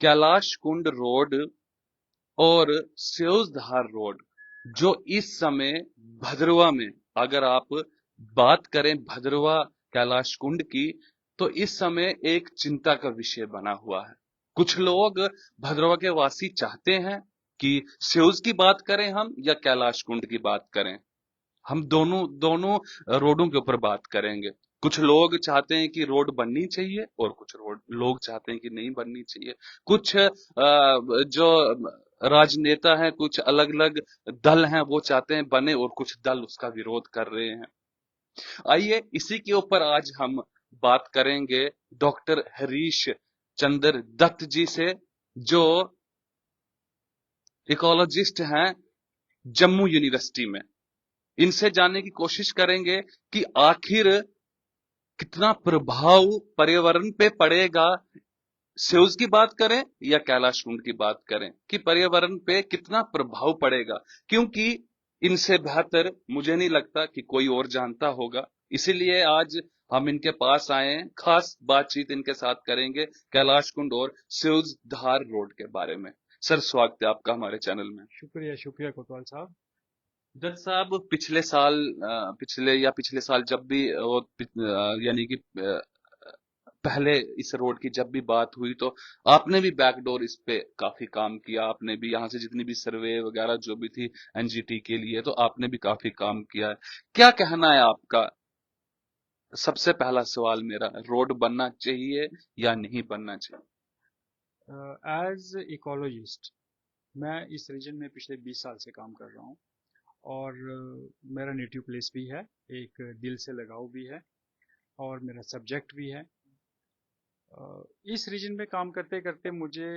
Kailash Kund road और स्योजधार road जो इस समय भद्रवा में, अगर आप बात करें भद्रवा कैलाश कुंड की, तो इस समय एक चिंता का विषय बना हुआ है। कुछ लोग भद्रवा के वासी चाहते हैं कि स्योज की बात करें हम या कैलाश कुंड की बात करें। हम दोनों दोनों रोडों के ऊपर बात करेंगे। कुछ लोग चाहते हैं कि रोड बननी चाहिए और कुछ रोड लोग चाहते हैं कि नहीं बननी चाहिए। कुछ जो राजनेता हैं, कुछ अलग अलग दल हैं, वो चाहते हैं बने और कुछ दल उसका विरोध कर रहे हैं। आइए इसी के ऊपर आज हम बात करेंगे डॉक्टर हरीश चंद्र दत्त जी से, जो इकोलॉजिस्ट हैं जम्मू यूनिवर्सिटी में। इनसे जानने की कोशिश करेंगे कि आखिर कितना प्रभाव पर्यावरण पे पड़ेगा, सेउज की बात करें या कैलाश कुंड की बात करें, कि पर्यावरण पे कितना प्रभाव पड़ेगा। क्योंकि इनसे बेहतर मुझे नहीं लगता कि कोई और जानता होगा। इसीलिए आज हम इनके पास आए हैं, खास बातचीत इनके साथ करेंगे कैलाश कुंड और सेउज धार रोड के बारे में। सर, स्वागत है आपका हमारे चैनल में। शुक्रिया शुक्रिया कोतवाल साहब। दत्त साहब, पिछले साल जब भी यानी कि पहले इस रोड की जब भी बात हुई, तो आपने भी बैकडोर इस पे काफी काम किया। आपने भी यहाँ से जितनी भी सर्वे वगैरह जो भी थी एनजीटी के लिए, तो आपने भी काफी काम किया है। क्या कहना है आपका? सबसे पहला सवाल मेरा, रोड बनना चाहिए या नहीं बनना चाहिए? एज इकोलॉजिस्ट मैं इस रीजन में पिछले 20 साल से काम कर रहा हूँ और मेरा नेटिव प्लेस भी है, एक दिल से लगाव भी है और मेरा सब्जेक्ट भी है। इस रीजन में काम करते करते मुझे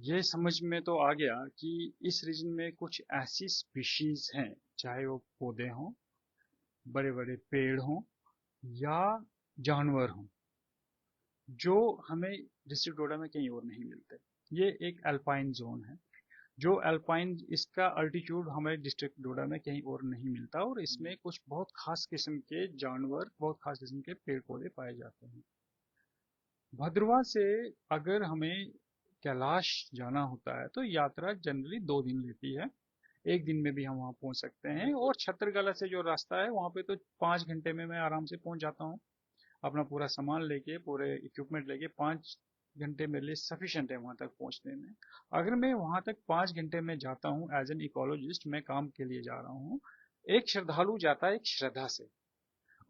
ये समझ में तो आ गया कि इस रीजन में कुछ ऐसी स्पीशीज हैं, चाहे वो पौधे हों, बड़े बड़े पेड़ हों या जानवर हों, जो हमें डिस्ट्रिक्ट डोडा में कहीं और नहीं मिलते। ये एक अल्पाइन जोन है, जो अल्पाइन, इसका अल्टीट्यूड हमारे डिस्ट्रिक्ट डोडा में कहीं और नहीं मिलता और इसमें कुछ बहुत खास किस्म के जानवर, बहुत खास किस्म के पेड़ पौधे पाए जाते हैं। भद्रवा से अगर हमें कैलाश जाना होता है तो यात्रा जनरली 2 दिन लेती है। एक दिन में भी हम वहाँ पहुँच सकते हैं और छतरगला से जो रास्ता है वहाँ पे तो 5 घंटे में मैं आराम से पहुँच जाता हूँ। अपना पूरा सामान लेके, पूरे इक्विपमेंट लेके 5 घंटे मेरे लिए सफिशिएंट है वहां तक पहुंचने में। अगर मैं वहां तक 5 घंटे में जाता हूँ एज एन इकोलॉजिस्ट, मैं काम के लिए जा रहा हूँ। एक श्रद्धालु जाता है एक श्रद्धा से,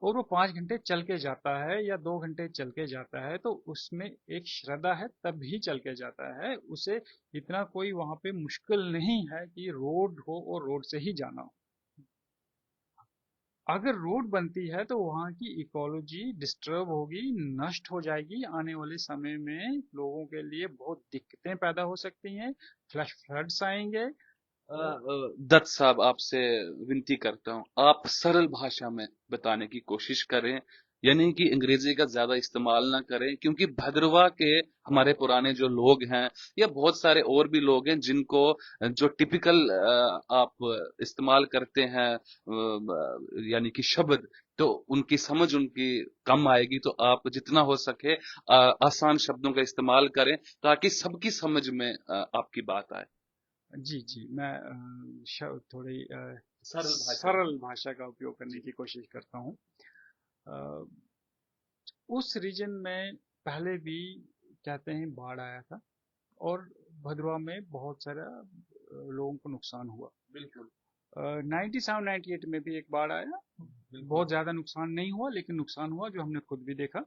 और वो 5 घंटे चल के जाता है या 2 घंटे चल के जाता है, तो उसमें एक श्रद्धा है तब ही चल के जाता है। उसे इतना कोई वहां पे मुश्किल नहीं है कि रोड हो और रोड से ही जाना हो। अगर रोड बनती है तो वहाँ की इकोलॉजी डिस्टर्ब होगी, नष्ट हो जाएगी। आने वाले समय में लोगों के लिए बहुत दिक्कतें पैदा हो सकती हैं, फ्लैश फ्लड्स आएंगे। दत्त साहब, आपसे विनती करता हूँ, आप सरल भाषा में बताने की कोशिश करें, यानी कि अंग्रेजी का ज्यादा इस्तेमाल ना करें। क्योंकि भद्रवा के हमारे पुराने जो लोग हैं या बहुत सारे और भी लोग हैं जिनको जो टिपिकल आप इस्तेमाल करते हैं यानी कि शब्द, तो उनकी समझ उनकी कम आएगी। तो आप जितना हो सके आसान शब्दों का इस्तेमाल करें ताकि सबकी समझ में आपकी बात आए। जी जी, मैं थोड़ी सरल भाषा में। सरल भाषा का उपयोग करने की कोशिश करता हूँ। अ, उस रीजन में पहले भी कहते हैं बाढ़ आया था और भद्रवा में बहुत सारा लोगों को नुकसान हुआ। बिल्कुल। 97-98 में भी एक बाढ़ आया, बिल्कुल। बहुत ज्यादा नुकसान नहीं हुआ लेकिन नुकसान हुआ जो हमने खुद भी देखा।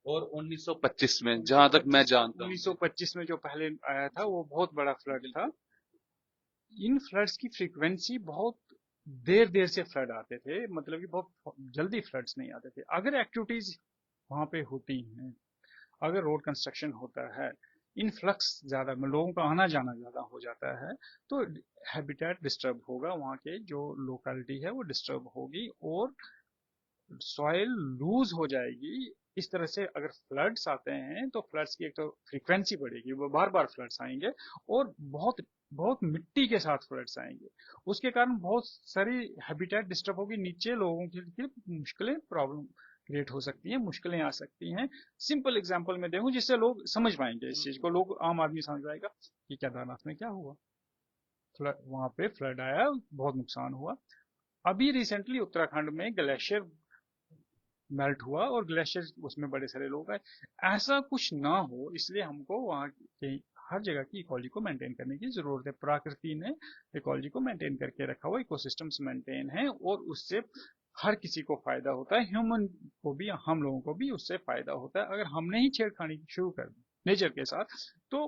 और 1925 में जहां तक मैं 1925 जानता हूँ। 1925 में जो पहले आया था वो बहुत बड़ा फ्लड था। इन फ्लड्स की फ्रीक्वेंसी बहुत देर देर से फ्लड आते थे, मतलब कि बहुत जल्दी फ्लड्स नहीं आते थे। अगर एक्टिविटीज वहां पे होती हैं, अगर रोड कंस्ट्रक्शन होता है, इनफ्लक्स ज्यादा, लोगों का आना जाना ज्यादा हो जाता है, तो हैबिटेट डिस्टर्ब होगा, वहाँ के जो लोकेलिटी है वो डिस्टर्ब होगी और सॉइल लूज हो जाएगी। इस तरह से अगर फ्लड्स आते हैं तो फ्लड्स की एक तो फ्रीक्वेंसी बढ़ेगी, वो बार बार फ्लड्स आएंगे और बहुत बहुत मिट्टी के साथ फ्लड्स आएंगे। उसके कारण बहुत सारी हैबिटेट डिस्टर्ब होगी, नीचे लोगों के लिए मुश्किलें, प्रॉब्लम क्रिएट हो सकती हैं, मुश्किलें आ सकती हैं। सिंपल एग्जांपल में देखूं जिससे लोग समझ पाएंगे इस चीज को, लोग आम आदमी समझ पाएगा कि केदारनाथ में क्या हुआ। वहां पे फ्लड आया, बहुत नुकसान हुआ। अभी रिसेंटली उत्तराखंड में ग्लेशियर मेल्ट हुआ और ग्लेशियर उसमें बड़े सारे लोग आए। ऐसा कुछ ना हो इसलिए हमको वहाँ के हर जगह की इकोलॉजी को मेंटेन करने की जरूरत है। प्रकृति ने इकोलॉजी को मेंटेन करके रखा हुआ, इकोसिस्टम्स मेंटेन है और उससे हर किसी को फायदा होता है, ह्यूमन को भी, हम लोगों को भी उससे फायदा होता है। अगर हमने ही छेड़खानी शुरू कर दी नेचर के साथ तो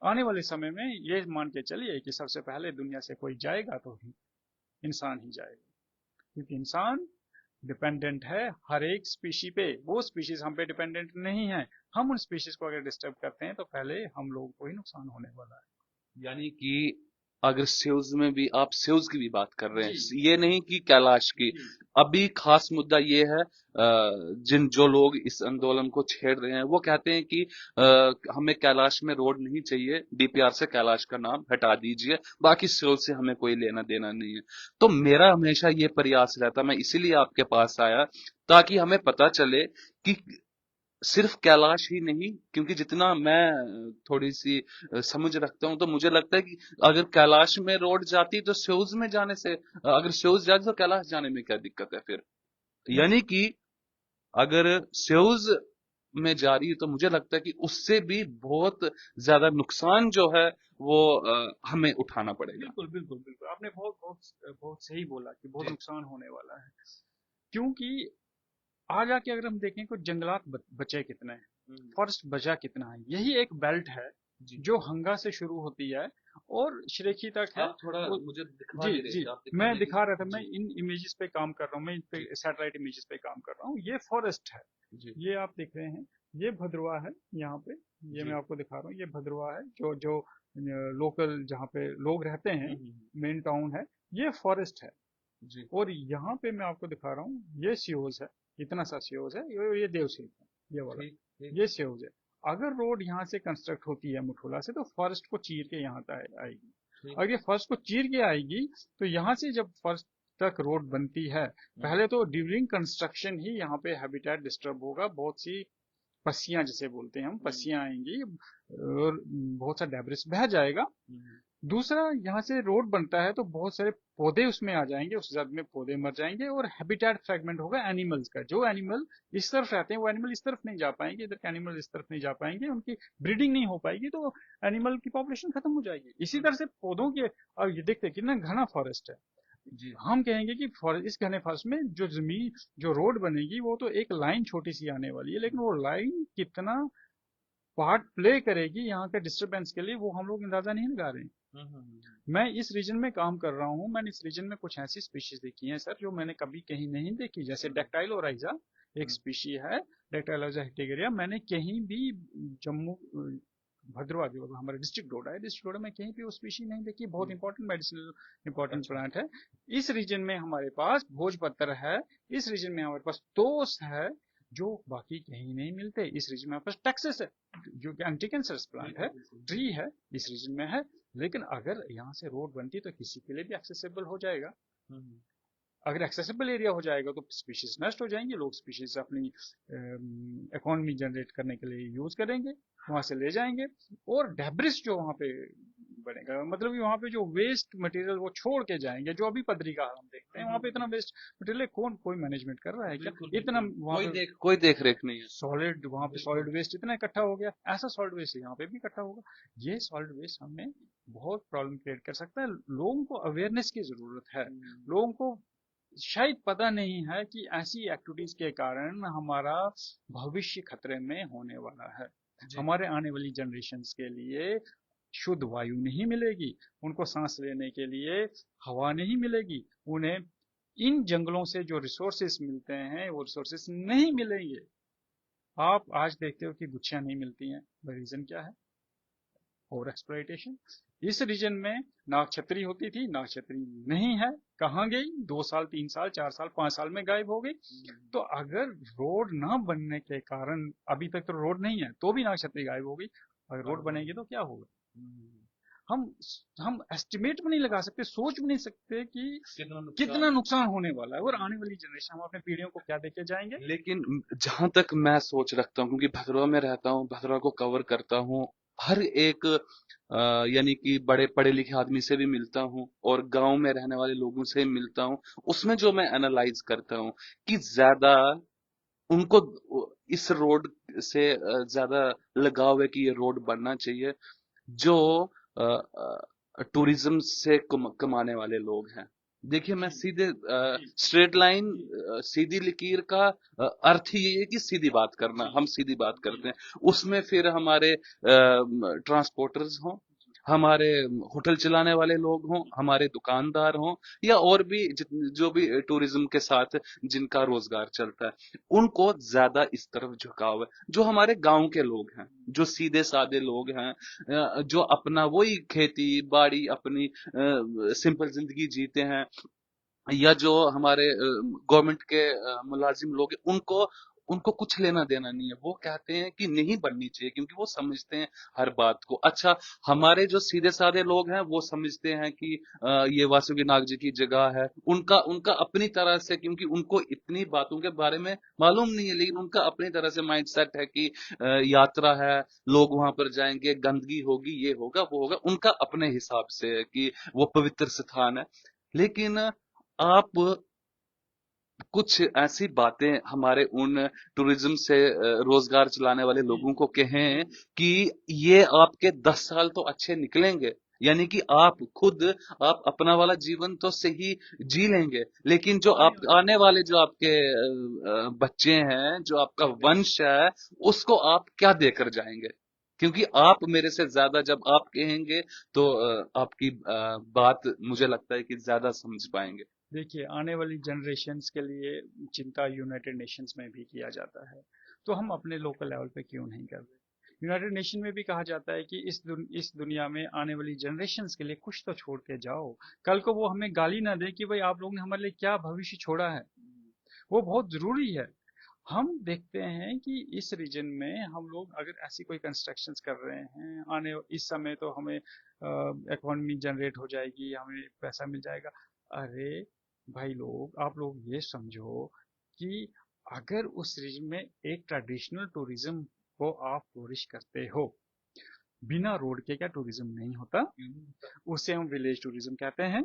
आने वाले समय में ये मान के चलिए कि सबसे पहले दुनिया से कोई जाएगा तो इंसान ही जाएगा, क्योंकि इंसान डिपेंडेंट है हर एक स्पीशी पे, वो स्पीशीज हम पे डिपेंडेंट नहीं है। हम उन स्पीशीज को अगर डिस्टर्ब करते हैं तो पहले हम लोगों को ही नुकसान होने वाला है। यानी कि अगर सेव्स में भी आप सेव्स की भी बात कर रहे जी हैं, ये नहीं कि कैलाश की। जी अभी खास मुद्दा ये है, जिन जो लोग इस आंदोलन को छेड़ रहे हैं वो कहते हैं कि हमें कैलाश में रोड नहीं चाहिए, डीपीआर से कैलाश का नाम हटा दीजिए, बाकी सेव्स से हमें कोई लेना देना नहीं है। तो मेरा हमेशा ये प्रयास रहता, मैं इसीलिए आपके पास आया ताकि हमें पता चले कि सिर्फ कैलाश ही नहीं, क्योंकि जितना मैं थोड़ी सी समझ रखता हूँ तो मुझे लगता है कि अगर कैलाश में रोड जाती तो स्यूज में जाने से, अगर स्यूज जाती तो कैलाश जाने में क्या दिक्कत है फिर। नहीं यानी कि अगर स्यूज में जा रही है तो मुझे लगता है कि उससे भी बहुत ज्यादा नुकसान जो है वो हमें उठाना पड़ेगा। बिल्कुल बिल्कुल बिल्कुल, आपने बहुत बहुत बहुत सही बोला कि बहुत जी। नुकसान होने वाला है। क्योंकि आज आके अगर हम देखें तो जंगलात बचे कितने हैं, हम्म, फॉरेस्ट बचा कितना है। यही एक बेल्ट है जी। जो हंगा से शुरू होती है और श्रेखी तक है। आप थोड़ा वो मुझे दिखा जी नहीं रहे जी, थे, आप मैं दिखा देंगे। दिखा रहा था, मैं जी इन इमेजेस पे काम कर रहा हूँ, मैं इन पे जी सैटेलाइट इमेजेस पे काम कर रहा हूँ। ये फॉरेस्ट है, जी ये आप देख रहे हैं, ये भद्रवा है यहाँ पे, ये मैं जी। आपको दिखा रहा हूँ, ये भद्रवा है जो जो लोकल जहाँ पे लोग रहते हैं, मेन टाउन है, ये फॉरेस्ट है। जी और यहाँ पे मैं आपको दिखा रहा हूँ, ये सियोज है, इतना सा सियोज है, ये देवसिंह है, ये वाला, ठीक ठीक। ये सियोज है। अगर रोड यहाँ से कंस्ट्रक्ट होती है मुठोला से तो फॉरेस्ट को चीर के यहाँ तक आएगी। ठीक। अगर ये फॉरेस्ट को चीर के आएगी तो यहाँ से जब फॉरेस्ट तक रोड बनती है, पहले तो ड्यूरिंग कंस्ट्रक्शन ही यहाँ पे हैबिटेट डिस्टर्ब होगा, बहुत सी पस्सियां जिसे बोलते हैं हम, पस्सियां आएंगी और बहुत सा डेब्रिस बह जाएगा। दूसरा, यहाँ से रोड बनता है तो बहुत सारे पौधे उसमें आ जाएंगे, उस जद में पौधे मर जाएंगे और हैबिटेट फ्रेगमेंट होगा एनिमल्स का। जो एनिमल इस तरफ रहते हैं वो एनिमल इस तरफ नहीं जा पाएंगे, इधर के एनिमल इस तरफ नहीं जा पाएंगे, उनकी ब्रीडिंग नहीं हो पाएगी, तो एनिमल की पॉपुलेशन खत्म हो जाएगी। इसी तरह से पौधों के, अब ये देखते हैं कितना घना फॉरेस्ट है। जी हम कहेंगे कि इस घने फॉरेस्ट में जो जमीन, जो रोड बनेगी वो तो एक लाइन छोटी सी आने वाली है, लेकिन वो लाइन कितना पार्ट प्ले करेगी यहाँ के डिस्टरबेंस के लिए वो हम लोग अंदाजा नहीं लगा रहे हैं। मैं इस रीजन में काम कर रहा हूँ, मैंने इस रीजन में कुछ ऐसी स्पीशीज देखी हैं सर जो मैंने कभी कहीं नहीं देखी, जैसे डेक्टाइलोराइजा एक स्पीशी है, डेक्टाइलोराइजा हिटेरिया। मैंने कहीं भी जम्मू भद्रवा जो हमारा डिस्ट्रिक्ट डोडा है, डिस्ट्रिक्ट डोडा में कहीं भी वो स्पीशी नहीं देखी। बहुत इंपॉर्टेंट मेडिसिनल इंपॉर्टेंट अच्छा। प्लांट है। इस रीजन में हमारे पास भोजपत्र है, इस रीजन में हमारे पास तोस है जो बाकी कहीं नहीं मिलते। इस रीजन में हमारे पास टेक्सस है जो कि एंटी कैंसर प्लांट है, ट्री है, इस रीजन में है। लेकिन अगर यहाँ से रोड बनती तो किसी के लिए भी एक्सेसिबल हो जाएगा। अगर एक्सेसिबल एरिया हो जाएगा तो स्पीशीज नष्ट हो जाएंगी, लोग स्पीशीज अपनी इकोनॉमी जनरेट करने के लिए यूज करेंगे, वहां से ले जाएंगे। और डेब्रिस जो वहां पे बनेगा, मतलब कि वहां पे जो वेस्ट मटेरियल वो छोड़ के जाएंगे, जो अभी पदरी का हम देखते हैं वहां पे इतना वेस्ट मटेरियल कौन कोई मैनेजमेंट कर रहा है क्या? बिल्कुल इतना बिल्कुल, वहां पे कोई देख रेख नहीं है। सॉलिड, वहां पे बिल्कुल। सॉलिड वेस्ट इतना इकट्ठा हो गया, ऐसा सॉलिड वेस्ट यहाँ पे भी इकट्ठा होगा। ये सॉलिड वेस्ट हमें बहुत प्रॉब्लम क्रिएट कर सकता है। लोगों को अवेयरनेस की जरूरत है। लोगों को शायद पता नहीं है कि ऐसी एक्टिविटीज के कारण हमारा भविष्य खतरे में होने वाला है। जी हमारे आने वाली जनरेशन्स के लिए शुद्ध वायु नहीं मिलेगी, उनको सांस लेने के लिए हवा नहीं मिलेगी, उन्हें इन जंगलों से जो रिसोर्सेस मिलते हैं वो रिसोर्सेस नहीं मिलेंगे। आप आज देखते हो कि गुच्छियां नहीं मिलती हैं, रीजन क्या है? Over exploitation. इस रीजन में नाग छतरी होती थी, नाग छतरी नहीं है, कहाँ गई? 2 साल 3 साल 4 साल 5 साल में गायब हो गई। तो अगर रोड ना बनने के कारण, अभी तक तो रोड नहीं है तो भी नाग छतरी गायब हो गई, अगर रोड बनेगी तो क्या होगा? हम हम एस्टिमेट भी नहीं लगा सकते, सोच भी नहीं सकते कि कितना कितना नुकसान। नुकसान होने वाला है, और आने वाली जनरेशन, हम अपने पीढ़ियों को क्या देके जाएंगे। लेकिन जहां तक मैं सोच रखता हूँ, क्योंकि भद्रवा में रहता हूँ, भद्रवा को कवर करता हूँ, हर एक यानी कि बड़े पढ़े लिखे आदमी से भी मिलता हूँ और गांव में रहने वाले लोगों से भी मिलता हूँ। उसमें जो मैं एनालाइज करता हूँ कि ज्यादा उनको इस रोड से ज्यादा लगाव है कि ये रोड बनना चाहिए। जो टूरिज्म से कमाने वाले लोग हैं। देखिए, मैं सीधे जी स्ट्रेट लाइन, जी सीधी लकीर का अर्थ ही ये है कि सीधी बात करना, जी हम सीधी बात जी करते हैं। उसमें फिर हमारे ट्रांसपोर्टर्स हों, हमारे होटल चलाने वाले लोग हों, हमारे दुकानदार हों, या और भी जो भी टूरिज्म के साथ जिनका रोजगार चलता है, उनको ज्यादा इस तरफ झुकाव है। जो हमारे गांव के लोग हैं, जो सीधे साधे लोग हैं, जो अपना वही खेती बाड़ी अपनी सिंपल जिंदगी जीते हैं, या जो हमारे गवर्नमेंट के मुलाजिम लोग हैं, उनको उनको कुछ लेना देना नहीं है। वो कहते हैं कि नहीं बननी चाहिए, क्योंकि वो समझते हैं हर बात को। अच्छा, हमारे जो सीधे साधे लोग हैं वो समझते हैं कि ये वासुकी नाग जी की जगह है। उनका उनका अपनी तरह से, क्योंकि उनको इतनी बातों के बारे में मालूम नहीं है, लेकिन उनका अपनी तरह से माइंड सेट है कि यात्रा है, लोग वहां पर जाएंगे, गंदगी होगी, ये होगा वो होगा। उनका अपने हिसाब से है कि वो पवित्र स्थान है। लेकिन आप कुछ ऐसी बातें हमारे उन टूरिज्म से रोजगार चलाने वाले जी लोगों को कहें कि ये आपके 10 साल तो अच्छे निकलेंगे, यानी कि आप खुद, आप अपना वाला जीवन तो सही जी लेंगे, लेकिन जो आने आप वाली आने वाले जो आपके बच्चे हैं, जो आपका वंश है, उसको आप क्या देकर जाएंगे? क्योंकि आप मेरे से ज्यादा जब आप कहेंगे तो आपकी बात मुझे लगता है कि ज्यादा समझ पाएंगे। देखिए, आने वाली जनरेशन्स के लिए चिंता यूनाइटेड नेशंस में भी किया जाता है, तो हम अपने लोकल लेवल पे क्यों नहीं कर रहे। यूनाइटेड नेशन में भी कहा जाता है कि इस दुनिया में आने वाली जनरेशन्स के लिए कुछ तो छोड़ के जाओ, कल को वो हमें गाली ना दे कि भाई आप लोगों ने हमारे लिए क्या भविष्य छोड़ा है। वो बहुत जरूरी है। हम देखते हैं कि इस रीजन में हम लोग अगर ऐसी कोई कंस्ट्रक्शंस कर रहे हैं, आने इस समय तो हमें इकोनॉमी जनरेट हो जाएगी, हमें पैसा मिल जाएगा। अरे भाई लोग, आप लोग ये समझो कि अगर उस रीजन में एक ट्रेडिशनल टूरिज्म को आप फ्लोरिश करते हो, बिना रोड के क्या टूरिज्म नहीं होता। उसे हम विलेज टूरिज्म कहते हैं,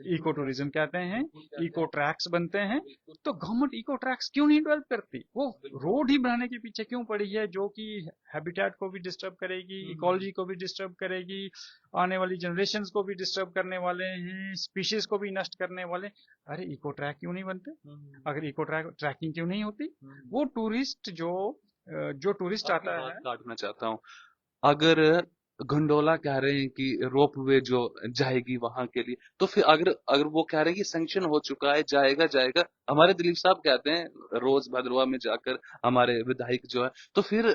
इको टूरिज्म कहते हैं, इको ट्रैक्स बनते हैं। तो गवर्नमेंट इको ट्रैक्स क्यों नहीं डेवलप करती? वो रोड ही बनाने के पीछे क्यों पड़ी है, जो कि हैबिटेट को भी डिस्टर्ब करेगी, इकोलॉजी को भी डिस्टर्ब करेगी, आने वाली जनरेशन्स को भी डिस्टर्ब करने वाले हैं, स्पीशीज को भी नष्ट करने वाले। अरे इको ट्रैक क्यों नहीं बनते? अगर इको ट्रैकिंग क्यों नहीं होती? वो टूरिस्ट जो टूरिस्ट आपकी आता बात है। काटना चाहता हूँ। अगर गंडोला कह रहे हैं कि रोपवे जो जाएगी वहां के लिए, तो फिर अगर अगर वो कह रहे हैं कि सैंक्शन हो चुका है, जाएगा जाएगा, हमारे दिलीप साहब कहते हैं रोज भद्रवा में जाकर, हमारे विधायक जो है, तो फिर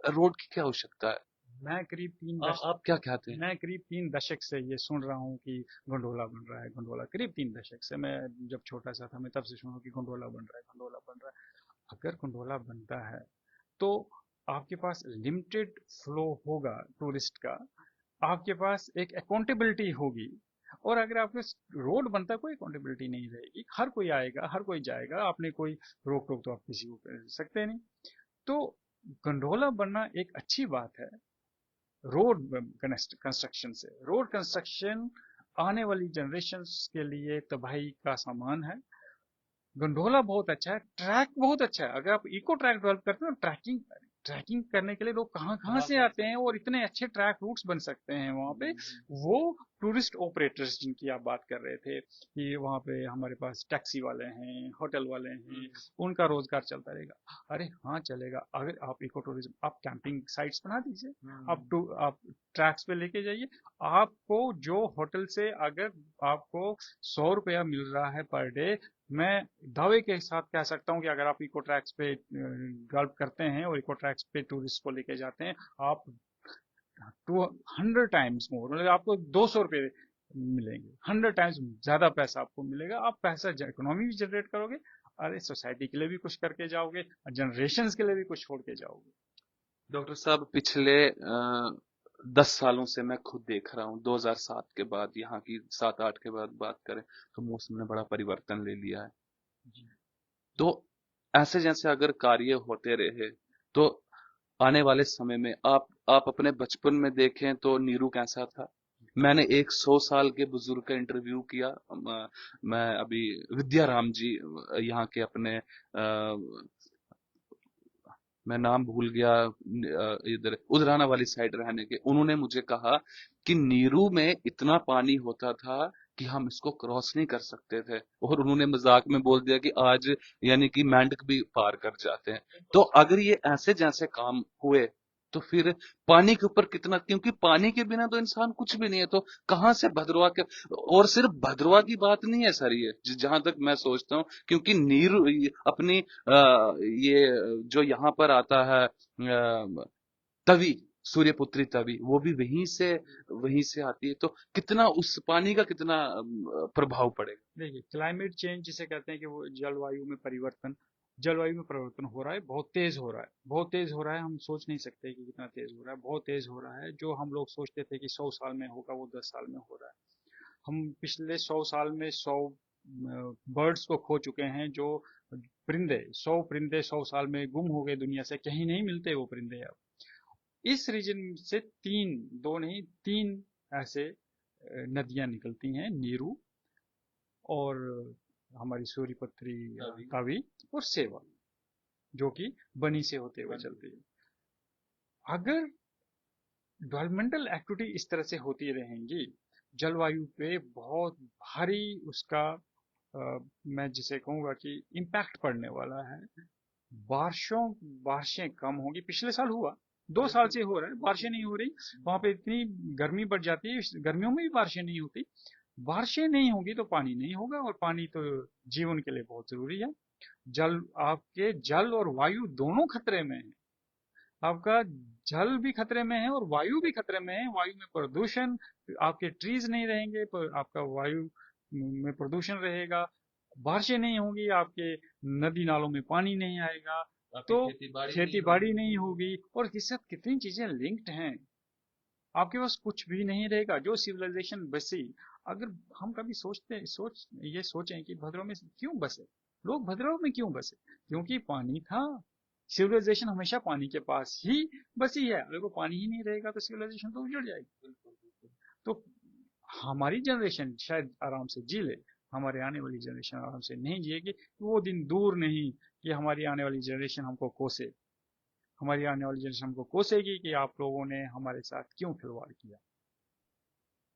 रोड की क्या आवश्यकता है? मैं करीब तीन दश आप क्या कहते हैं? मैं करीब 3 दशक से ये सुन रहा हूँ कि गोंडोला बन रहा है, गोंडोला। करीब 3 दशक से, मैं जब छोटा सा था मैं तब से सुन रहा हूँ कि गोंडोला बन रहा है, गोंडोला बन रहा है। अगर गोंडोला बनता है तो आपके पास लिमिटेड फ्लो होगा टूरिस्ट का, आपके पास एक अकाउंटेबिलिटी होगी। और अगर आपके रोड बनता है, कोई अकाउंटेबिलिटी नहीं रहेगी, हर कोई आएगा, हर कोई जाएगा, आपने कोई रोक टोक तो आप किसी को कर सकते नहीं। तो गंडोला बनना एक अच्छी बात है। रोड कंस्ट्रक्शन से, रोड कंस्ट्रक्शन आने वाली जनरेशन्स के लिए तबाही का सामान है। गंडोला बहुत अच्छा है, ट्रैक बहुत अच्छा है। अगर आप इको ट्रैक डेवलप करते हो, ट्रैकिंग ट्रैकिंग करने के लिए लोग कहाँ कहाँ से आते हैं, और इतने अच्छे ट्रैक रूट्स बन सकते हैं वहाँ पे। वो टूरिस्ट ऑपरेटर्स जिनकी आप बात कर रहे थे कि वहाँ पे हमारे पास टैक्सी वाले हैं, होटल वाले हैं, उनका रोजगार चलता रहेगा। अरे हाँ चलेगा, अगर आप इको टूरिज्म, आप कैंपिंग साइट्स बना दीजिए, आप ट्रैक्स पे लेके जाइए। आपको जो होटल से अगर आपको 100 रुपया मिल रहा है पर डे, मैं दावे के साथ कह सकता हूँ कि अगर आप इको ट्रैक्स पे गल्फ करते हैं और इको ट्रैक्स पे टूरिस्ट को लेके जाते हैं, आप 100 टाइम्स मोर, मतलब आपको 200 रुपये मिलेंगे, 100 टाइम्स ज्यादा पैसा आपको मिलेगा। आप पैसा इकोनॉमी भी जनरेट करोगे, अरे सोसाइटी के लिए भी कुछ करके जाओगे, जनरेशन के लिए भी कुछ छोड़ के जाओगे। डॉक्टर साहब, पिछले 10 सालों से मैं खुद देख रहा हूँ। 2007 के बाद, यहाँ की 7-8 के बाद बात करें तो मौसम ने बड़ा परिवर्तन ले लिया है। जी। तो ऐसे जैसे अगर कार्य होते रहे तो आने वाले समय में आप अपने बचपन में देखें तो नीरू कैसा था। मैंने एक 100 साल के बुजुर्ग का इंटरव्यू किया। मैं अभी विद्याराम जी, यहाँ के अपने मैं नाम भूल गया, इधर उधराना वाली साइड रहने के, उन्होंने मुझे कहा कि नीरू में इतना पानी होता था कि हम इसको क्रॉस नहीं कर सकते थे, और उन्होंने मजाक में बोल दिया कि आज यानी कि मेंढक भी पार कर जाते हैं। तो अगर ये ऐसे जैसे काम हुए तो फिर पानी के ऊपर कितना, क्योंकि पानी के बिना तो इंसान कुछ भी नहीं है, तो कहाँ से भद्रवा के। और सिर्फ भद्रवा की बात नहीं है सर, ये जहां तक मैं सोचता हूँ, क्योंकि नीरू अपनी ये जो यहाँ पर आता है तवी, सूर्यपुत्री तवी, वो भी वहीं से आती है। तो कितना उस पानी का कितना प्रभाव पड़ेगा। देखिए, क्लाइमेट चेंज जिसे कहते हैं कि वो जलवायु में परिवर्तन हो रहा है, बहुत तेज हो रहा है, बहुत तेज हो रहा है। हम सोच नहीं सकते कि कितना तेज हो रहा है, बहुत तेज हो रहा है। जो हम लोग सोचते थे कि 100 साल में होगा, वो 10 साल में हो रहा है। हम पिछले 100 साल में 100 बर्ड्स को खो चुके हैं। जो परिंदे, 100 परिंदे 100 साल में गुम हो गए दुनिया से, कहीं नहीं मिलते वो परिंदे अब। इस रीजन से तीन, दो नहीं, तीन ऐसे नदियां निकलती हैं, नीरू और हमारी सूर्यपत्री, तवी और सेवा, जो कि बनी से होते हुए चलती है। अगर डेवलपमेंटल एक्टिविटी इस तरह से होती रहेंगी, जलवायु पे बहुत भारी उसका मैं जिसे कहूंगा कि इम्पैक्ट पड़ने वाला है। बारिशों बारिशें कम होंगी। पिछले साल हुआ, 2 साल से हो रहा है, बारिशें नहीं हो रही। वहां पे इतनी गर्मी बढ़ जाती है, गर्मियों में भी बारिशें नहीं होती। बारिशें नहीं होंगी तो पानी नहीं होगा, और पानी तो जीवन के लिए बहुत जरूरी है। जल, आपके जल और वायु दोनों खतरे में है। आपका जल भी खतरे में है और वायु भी खतरे में है। वायु में प्रदूषण, आपके ट्रीज नहीं रहेंगे पर आपका वायु में प्रदूषण रहेगा। बारिशें नहीं होंगी, आपके नदी नालों में पानी नहीं आएगा, तो खेती बाड़ी नहीं होगी। और इसके साथ कितनी चीजें लिंक्ड हैं। आपके पास कुछ भी नहीं रहेगा। जो सिविलाइजेशन बसी, अगर हम कभी ये सोचें कि भद्रव में क्यों बसे, लोग भद्रव में क्यों बसे, क्योंकि पानी था। सिविलाइजेशन हमेशा पानी के पास ही बसी है। अगर वो पानी ही नहीं रहेगा तो सिविलाइजेशन तो उजड़ जाएगी। तो हमारी जनरेशन शायद आराम से जी ले, हमारे आने वाली जनरेशन आराम से नहीं जिएगी। वो दिन दूर नहीं कि हमारी आने वाली जनरेशन हमको कोसे, हमारी आने वाली जनरेशन हमको कोसेगी कि आप लोगों ने हमारे साथ क्यों खिलवाड़ किया।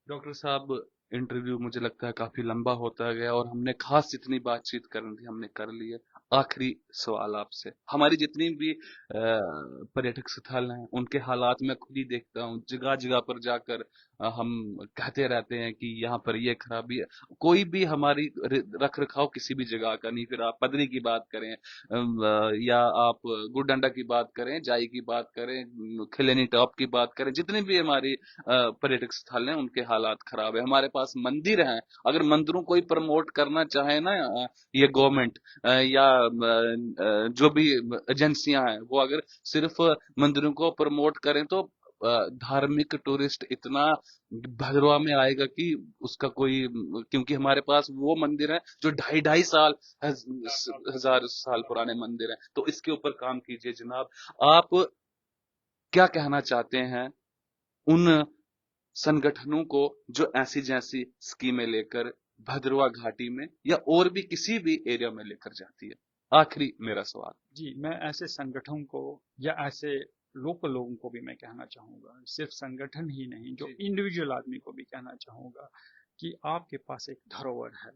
डॉक्टर साहब, इंटरव्यू मुझे लगता है काफी लंबा होता गया, और हमने खास जितनी बातचीत करनी थी हमने कर ली है। आखिरी सवाल आपसे, हमारी जितनी भी पर्यटक स्थल हैं उनके हालात मैं खुद ही देखता हूँ, जगह जगह पर जाकर हम कहते रहते हैं कि यहाँ पर ये खराबी है। कोई भी हमारी रख रखाव किसी भी जगह का नहीं, फिर आप पदरी की बात करें, या आप गुडडंडा की बात करें, जाई की बात करें, खिलेनी टॉप की बात करें, जितनी भी हमारी पर्यटक स्थल हैं उनके हालात खराब है। हमारे पास मंदिर हैं, अगर मंदिरों को ही प्रमोट करना चाहे ना ये गवर्नमेंट या जो भी एजेंसियां हैं, वो अगर सिर्फ मंदिरों को प्रमोट करें तो धार्मिक टूरिस्ट इतना भद्रवा में आएगा कि उसका कोई, क्योंकि हमारे पास वो मंदिर है जो 2.5-2.5 साल, हजार साल पुराने मंदिर हैं। तो इसके ऊपर काम कीजिए जनाब। आप क्या कहना चाहते हैं उन संगठनों को जो ऐसी जैसी स्कीमें लेकर भद्रवा घाटी में या और भी किसी भी एरिया में लेकर जाती है? आखिरी मेरा सवाल। जी, मैं ऐसे संगठन को या ऐसे लोकल लोगों को भी मैं कहना चाहूंगा, सिर्फ संगठन ही नहीं, जो इंडिविजुअल आदमी को भी कहना चाहूंगा कि आपके पास एक धरोहर है।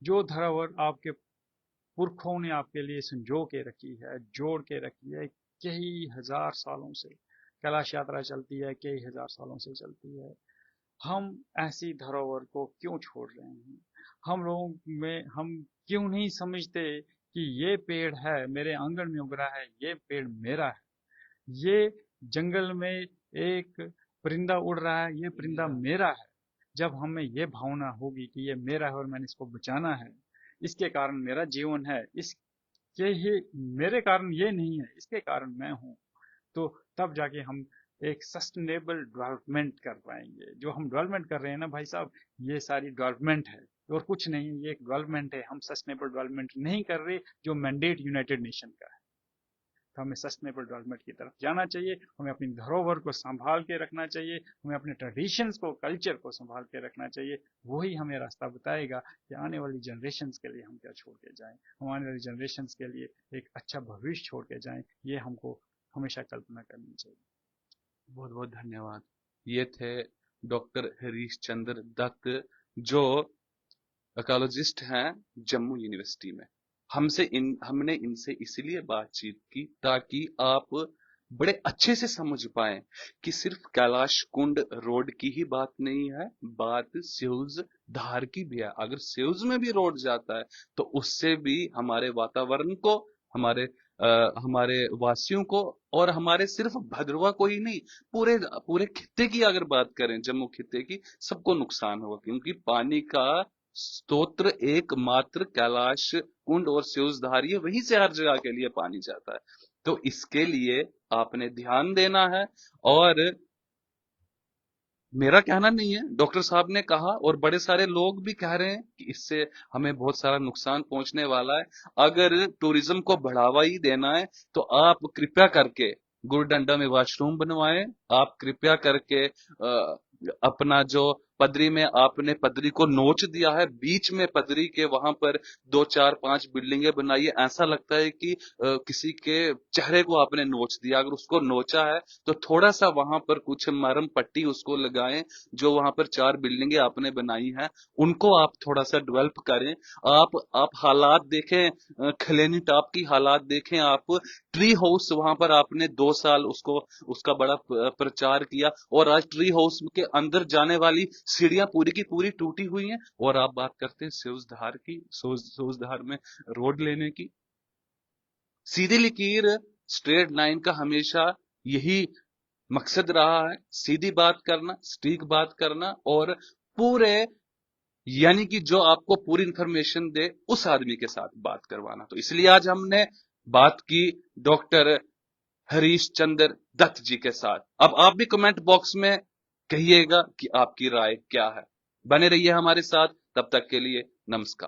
जो धरोहर आपके पुरखों ने आपके लिए संजो के रखी है, जोड़ के रखी है, कई हजार सालों से कैलाश यात्रा चलती है, कई हजार सालों से चलती है। हम ऐसी धरोहर को क्यों छोड़ रहे हैं? हम क्यों नहीं समझते कि ये पेड़ है, मेरे आंगन में उग रहा है, ये पेड़ मेरा है। ये जंगल में एक परिंदा उड़ रहा है, ये परिंदा मेरा है। जब हमें ये भावना होगी कि ये मेरा है और मैंने इसको बचाना है, इसके कारण मेरा जीवन है, इसके ही मेरे कारण ये नहीं है, इसके कारण मैं हूँ, तो तब जाके हम एक सस्टेनेबल डेवलपमेंट कर पाएंगे। जो हम डेवलपमेंट कर रहे हैं ना भाई साहब, ये सारी डेवलपमेंट है और कुछ नहीं, ये एक डेवलपमेंट है। हम सस्टेनेबल डेवलपमेंट नहीं कर रहे जो मैंडेट यूनाइटेड नेशन का है। तो हमें सस्टेनेबल डेवलपमेंट की तरफ जाना चाहिए, हमें अपनी धरोहर को संभाल के रखना चाहिए, हमें अपने ट्रेडिशंस को, कल्चर को संभाल के रखना चाहिए। वही हमें रास्ता बताएगा कि आने वाली जनरेशन्स के लिए हम क्या छोड़ के जाएं, हम आने वाली जनरेशन्स के लिए एक अच्छा भविष्य छोड़ के जाएं। ये हमको हमेशा कल्पना करनी चाहिए। बहुत बहुत धन्यवाद। ये थे डॉक्टर हरीश चंद्र दत्त, जो इकोलॉजिस्ट हैं जम्मू यूनिवर्सिटी में। हमने इनसे इसलिए बातचीत की ताकि आप बड़े अच्छे से समझ पाएं कि सिर्फ कैलाश कुंड रोड की ही बात नहीं है, बात सेउज धार की भी है। अगर सेउज में भी रोड जाता है तो उससे भी हमारे वातावरण को, हमारे हमारे वासियों को, और हमारे सिर्फ भद्रवा को ही नहीं, पूरे पूरे खित्ते की अगर बात करें, जम्मू खित्ते की, सबको नुकसान होगा। क्योंकि पानी का स्तोत्र एकमात्र कैलाश कुंड और सेउजधार, ये वहीं से हर जगह के लिए पानी जाता है। तो इसके लिए आपने ध्यान देना है। और मेरा कहना नहीं है, डॉक्टर साहब ने कहा और बड़े सारे लोग भी कह रहे हैं कि इससे हमें बहुत सारा नुकसान पहुंचने वाला है। अगर टूरिज्म को बढ़ावा ही देना है तो आप कृपया करके गुरडंडा में वॉशरूम बनवाएं। आप कृपया करके अपना जो पदरी में आपने पदरी को नोच दिया है, बीच में पदरी के वहां पर 2 4 5 बिल्डिंगें बनाई है, ऐसा लगता है कि किसी के चेहरे को आपने नोच दिया। अगर उसको नोचा है तो थोड़ा सा वहां पर कुछ मरहम पट्टी उसको लगाएं। जो वहां पर 4 बिल्डिंगें आपने बनाई हैं उनको आप थोड़ा सा डेवलप करें। आप हालात देखें, खलेनी टॉप की हालात देखें आप। ट्री हाउस वहां पर आपने 2 साल उसको, उसका बड़ा प्रचार किया, और आज ट्री हाउस के अंदर जाने वाली सीढ़ियां पूरी की पूरी टूटी हुई हैं। और आप बात करते हैं सेउजधार की, सेउजधार में रोड लेने की। सीधी लकीर, स्ट्रेट लाइन का हमेशा यही मकसद रहा है, सीधी बात करना, सटीक बात करना, और पूरे, यानी कि जो आपको पूरी इंफॉर्मेशन दे उस आदमी के साथ बात करवाना। तो इसलिए आज हमने बात की डॉक्टर हरीश चंद्र दत्त जी के साथ। अब आप भी कमेंट बॉक्स में कहिएगा कि आपकी राय क्या है। बने रहिए हमारे साथ, तब तक के लिए नमस्कार।